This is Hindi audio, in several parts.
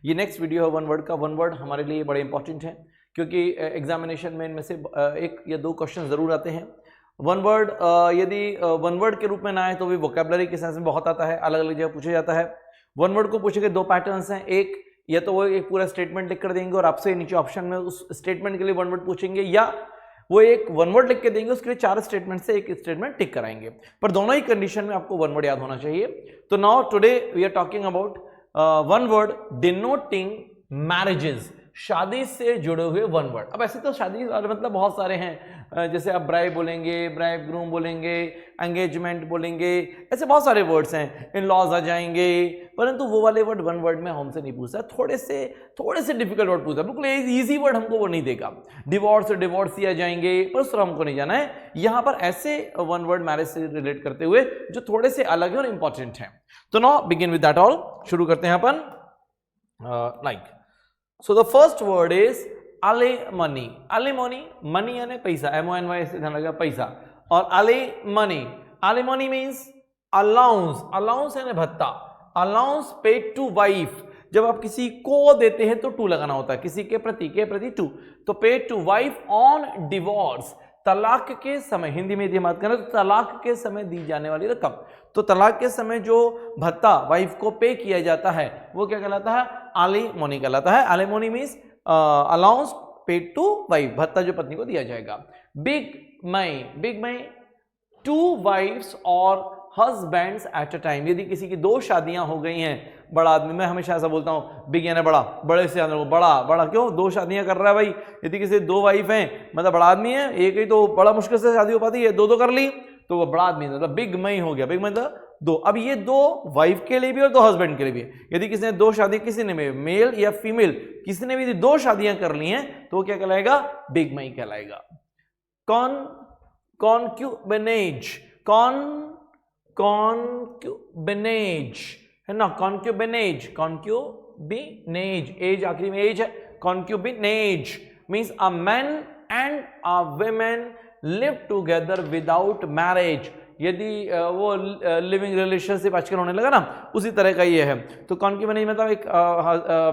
ये नेक्स्ट वीडियो है वन वर्ड का। वन वर्ड हमारे लिए बड़े इंपॉर्टेंट है क्योंकि एग्जामिनेशन में इनमें से एक या दो क्वेश्चन जरूर आते हैं। वन वर्ड यदि वन वर्ड के रूप में ना आए तो भी वोकैबुलरी के सेंस में बहुत आता है, अलग अलग जगह पूछा जाता है। वन वर्ड को पूछे गए दो पैटर्न्स हैं, एक या तो वो एक पूरा स्टेटमेंट लिख कर देंगे और आपसे नीचे ऑप्शन में उस स्टेटमेंट के लिए वन वर्ड पूछेंगे, या वो एक वन वर्ड लिख के देंगे, उसके लिए 4 स्टेटमेंट से एक स्टेटमेंट टिक कराएंगे। पर दोनों ही कंडीशन में आपको वन वर्ड याद होना चाहिए। तो now today we are talking about one word denoting marriages, शादी से जुड़े हुए वन वर्ड। अब ऐसे तो शादी मतलब बहुत सारे हैं, जैसे आप ब्राइड बोलेंगे, ब्राइड ग्रूम बोलेंगे, एंगेजमेंट बोलेंगे, ऐसे बहुत सारे वर्ड्स हैं, इन लॉज आ जाएंगे, परंतु वो वाले वर्ड वन वर्ड में हमसे नहीं पूछता, थोड़े से डिफिकल्ट वर्ड पूछता, बिल्कुल इजी वर्ड हमको वो नहीं देगा। डिवोर्स डिवोर्सी आ जाएंगे, पर उस तरह हमको नहीं जाना है। यहां पर ऐसे वन वर्ड मैरिज से रिलेट करते हुए जो थोड़े से अलग है और इंपॉर्टेंट है। तो now begin with that all, शुरू करते हैं अपन। Like so the first word is alimony. Alimony, money यानी पैसा, MONY से ध्यान लगा पैसा, और alimony, alimony means allowance, allowance यानी भत्ता, allowance paid to wife। जब आप किसी को देते हैं तो टू लगाना होता है, किसी के प्रति टू, तो paid to wife on divorce, तलाक के समय, हिंदी में यदि बात करें तो तलाक के समय दी जाने वाली रकम। तो तलाक के समय जो भत्ता वाइफ को पे किया जाता है वो क्या कहलाता है? एलिमोनी कहलाता है। Alimony means allowance paid to wife, भत्ता जो पत्नी को दिया जाएगा। बिग मई, 2 वाइफ्स और हस्बैंड्स एट अ टाइम, यदि किसी की 2 शादियां हो गई हैं, बड़ा आदमी, मैं हमेशा ऐसा बोलता हूं, बिग यानी बड़ा, बड़े से बड़ा क्यों 2 शादियां कर रहा है भाई? यदि किसी 2 वाइफ हैं मतलब बड़ा आदमी है, एक ही तो बड़ा मुश्किल से शादी हो पाती है, 2 कर ली तो वो बड़ा आदमी मतलब बिग मई हो गया। बिग मतलब 2। अब ये 2 वाइफ के लिए भी और 2 हस्बैंड के लिए भी। यदि किसी ने 2 शादी, किसी ने मेल या फीमेल, किसी ने भी 2 शादियां कर ली हैं तो वो क्या कहलाएगा? बिग मई कहलाएगा। कॉन्क्यूबिनेज, कॉन्क्यूबिनेज है ना, कॉन्क्यूबिनेज, एज आखिरी में एज है। Concubinage means a man and a woman live together without marriage. यदि वो लिविंग रिलेशनशिप आजकल होने लगा ना, उसी तरह का ये है। तो कॉन्क्यूबिनेज मतलब एक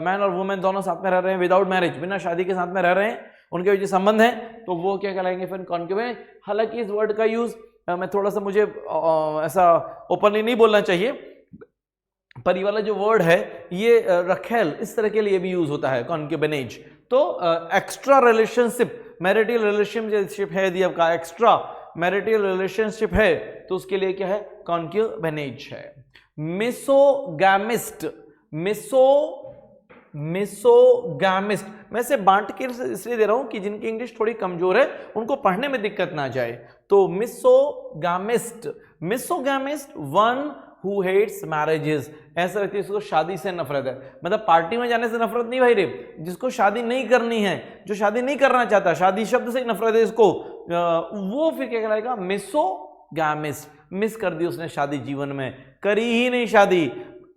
मैन और वुमेन दोनों साथ में रह रहे हैं विदाउट मैरिज, बिना शादी के साथ में रह रहे हैं, उनके जो संबंध हैं, तो वो क्या कहलाएंगे फिर? कॉन्क्यूबिनेज। हालांकि इस वर्ड का यूज मैं थोड़ा सा, मुझे ऐसा ओपनली नहीं बोलना चाहिए, पर ये वाला जो वर्ड है ये रखेल इस तरह के लिए भी यूज होता है, कॉन्क्यूबिनेज। तो एक्स्ट्रा रिलेशनशिप, मैरिटल रिलेशनशिप है, यदि आपका एक्स्ट्रा मैरिटल रिलेशनशिप है तो उसके लिए क्या है? कॉन्क्यूबिनेज है। मिसोगैमिस्ट, मिसोगैमिस्ट मैं से बांट के इसलिए दे रहा हूं कि जिनकी इंग्लिश थोड़ी कमजोर है उनको पढ़ने में दिक्कत ना जाए। तो misogamist, one who hates marriages, ऐसा व्यक्ति जिसको शादी से नफरत है, मतलब पार्टी में जाने से नफरत नहीं भाई रे, जिसको शादी नहीं करनी है, जो शादी नहीं करना चाहता, शादी शब्द से ही नफरत है इसको, वो फिर क्या कहलाएगा? मिसोगैमिस्ट। मिस कर दी उसने शादी, जीवन में करी ही नहीं शादी,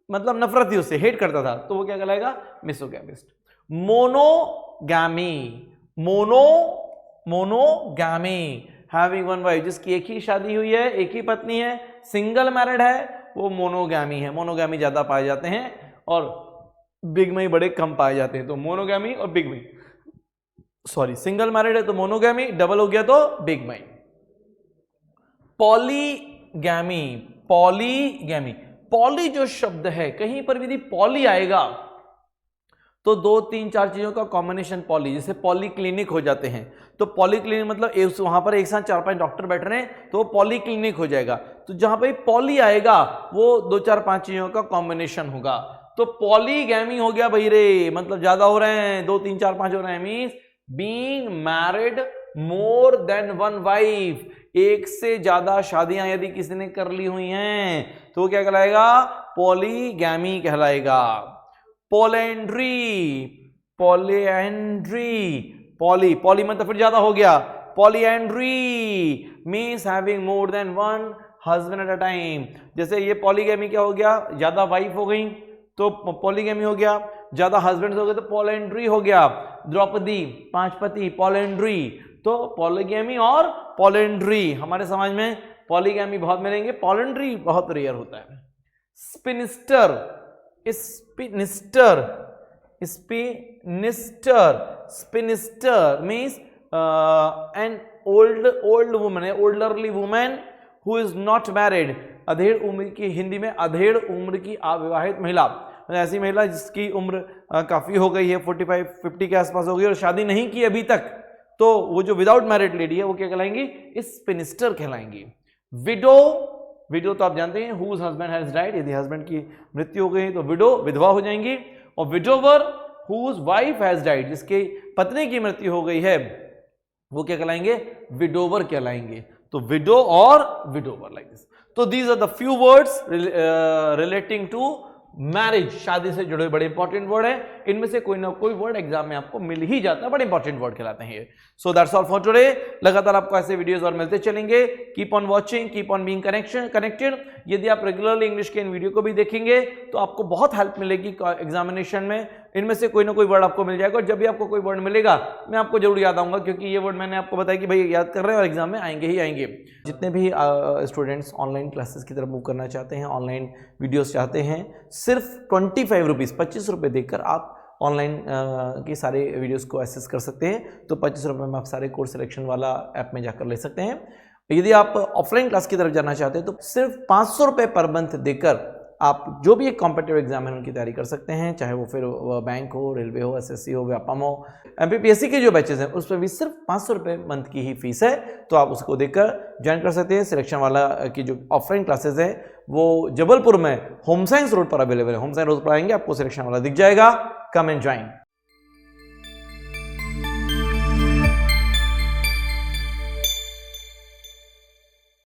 मतलब नफरत थी उससे, हेट करता था, तो वो क्या कहलाएगा? Misogamist. Monogamy, having one wife, जिसकी एक ही शादी हुई है, एक ही पत्नी है, सिंगल मैरिड है, वो मोनोगैमी है। मोनोगैमी ज्यादा पाए जाते हैं और बिग मई बड़े कम पाए जाते हैं। तो मोनोगैमी और बिग मई, सॉरी, सिंगल मैरिड है तो मोनोगैमी, डबल हो गया तो बिग मई। पॉलीगैमी, पॉली जो शब्द है, कहीं पर यदि पॉली आएगा तो 2, 3, 4 चीजों का कॉम्बिनेशन पॉली, जैसे पॉलीक्लिनिक हो जाते हैं। तो पॉलीक्लिनिक मतलब वहां पर एक साथ 4-5 डॉक्टर बैठ रहे हैं तो वो पॉलीक्लिनिक हो जाएगा। तो जहां पर पॉली आएगा वो 2, 4, 5 चीजों का कॉम्बिनेशन होगा। तो पॉलीगैमी हो गया भाई रे, मतलब ज्यादा हो रहे हैं, 2, 3, 4, 5 हो रहे हैं, means being married more than one wife, एक से ज्यादा शादियां यदि किसी ने कर ली हुई हैं तो क्या कहलाएगा? पॉलीगैमी कहलाएगा। पॉली मतलब फिर ज्यादा हो गया। Polyandry means having more than one husband eight a time. जैसे ये पॉलीगैमी क्या हो गया? ज्यादा वाइफ हो गई तो पॉलीगैमी हो गया, ज्यादा हस्बैंड हो गए तो पॉलीएंड्री हो गया। द्रौपदी 5 पति, पॉलीएंड्री। तो पॉलीगैमी और पॉलीएंड्री हमारे समाज में पॉलीगैमी बहुत मिलेंगे, पॉलीएंड्री बहुत रेयर होता है। Spinster spinster means an old woman है, elderly woman who is not married. अधेड़ उम्र की, हिंदी में अधेड़ उम्र की अविवाहित महिला, ऐसी महिला जिसकी उम्र काफी हो गई है, 45-50 के आसपास हो गई और शादी नहीं की अभी तक, तो वो जो विदाउट मैरिड लेडी है वो क्या कहलाएंगी? स्पिनिस्टर कहलाएंगी। विडो तो आप जानते हैं, हुज हस्बैंड हैज डाइड, यदि हस्बैंड की मृत्यु हो गई तो विडो विधवा हो जाएंगी। और widower whose wife has died, जिसकी पत्नी की मृत्यु हो गई है वो क्या कहलाएंगे? विडोवर कहलाएंगे। तो विडो और विडोवर, लाइक दिस। तो these are the few words relating to marriage, शादी से जुड़े बड़े इंपॉर्टेंट वर्ड है। इनमें से कोई ना कोई वर्ड एग्जाम में आपको मिल ही जाता है, बड़े इंपॉर्टेंट वर्ड कहलाते हैं ये। So that's all for today. लगातार आपको ऐसे वीडियोस और मिलते चलेंगे। Keep on watching, keep on being connected. यदि आप रेगुलरली इंग्लिश के इन वीडियो को भी देखेंगे तो आपको बहुत हेल्प मिलेगी एग्जामिनेशन में। इनमें से कोई ना कोई वर्ड आपको मिल जाएगा और जब भी आपको कोई वर्ड मिलेगा मैं आपको जरूर याद आऊंगा, क्योंकि ये वर्ड मैंने आपको बताया कि भाई याद कर रहे हैं और एग्जाम में आएंगे ही आएंगे। जितने भी स्टूडेंट्स ऑनलाइन क्लासेस की तरफ मूव करना चाहते हैं, ऑनलाइन वीडियोस चाहते हैं, सिर्फ 25 रुपीज़, 25 रुपये देकर आप ऑनलाइन के सारे वीडियोस को एक्सेस कर सकते हैं। तो 25 रुपये में आप सारे कोर्स सिलेक्शन वाला ऐप में जाकर ले सकते हैं। यदि आप ऑफलाइन क्लास की तरफ जाना चाहते हैं तो सिर्फ 500 रुपये पर मंथ देकर आप जो भी एक कॉम्पिटिटिव एग्जाम है उनकी तैयारी कर सकते हैं, चाहे वो फिर बैंक हो, रेलवे हो, एसएससी हो, व्यापम हो, एमपीपीएससी के जो बैचेस हैं उस पर भी सिर्फ 500 रुपये मंथ की ही फीस है। तो आप उसको देकर ज्वाइन कर सकते हैं। सिलेक्शन वाला की जो ऑफलाइन क्लासेस है वो जबलपुर में होम साइंस रोड पर अवेलेबल है। होम साइंस रोड पर आएंगे आपको सिलेक्शन वाला दिख जाएगा। Come and join.